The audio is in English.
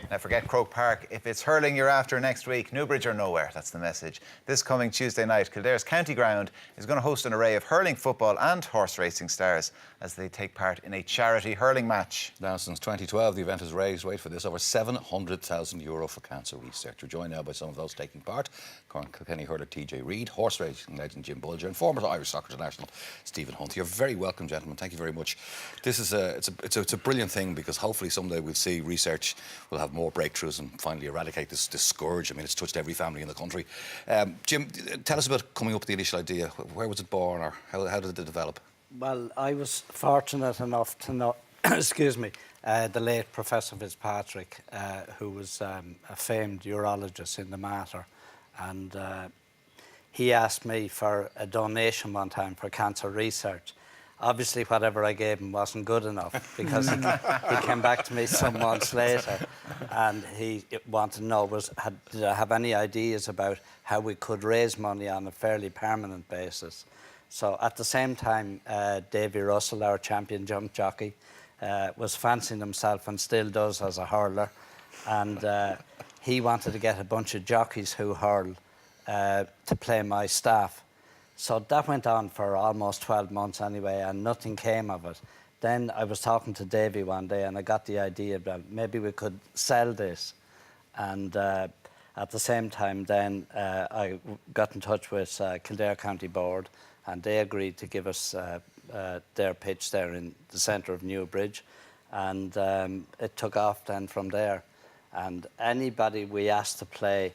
Now forget Croke Park. If it's hurling you're after next week, Newbridge or nowhere, that's the message. This coming Tuesday night, Kildare's County Ground is going to host an array of hurling, football and horse racing stars as they take part in a charity hurling match. Now, since 2012, the event has raised, wait for this, over €700,000 for cancer research. We're joined now by some of those taking part. Current Kilkenny hurler TJ Reid, horse racing legend Jim Bulger and former Irish soccer international Stephen Hunt. You're very welcome, gentlemen. Thank you very much. This is it's a brilliant thing, because hopefully someday we'll see research will have more breakthroughs and finally eradicate this scourge. I mean, it's touched every family in the country. Jim, tell us about coming up with the initial idea. Where was it born, or how did it develop? Well, I was fortunate enough to know, excuse me, the late Professor Fitzpatrick, who was a famed urologist in the Mater, and he asked me for a donation one time for cancer research. Obviously, whatever I gave him wasn't good enough, because he came back to me some months later and he wanted to know, did I have any ideas about how we could raise money on a fairly permanent basis. So at the same time, Davy Russell, our champion jump jockey, was fancying himself, and still does, as a hurler. And he wanted to get a bunch of jockeys who hurl to play my staff. So that went on for almost 12 months anyway, and nothing came of it. Then I was talking to Davy one day, and I got the idea that maybe we could sell this. And at the same time then, I got in touch with Kildare County Board, and they agreed to give us their pitch there in the centre of Newbridge. And it took off then from there. And anybody we asked to play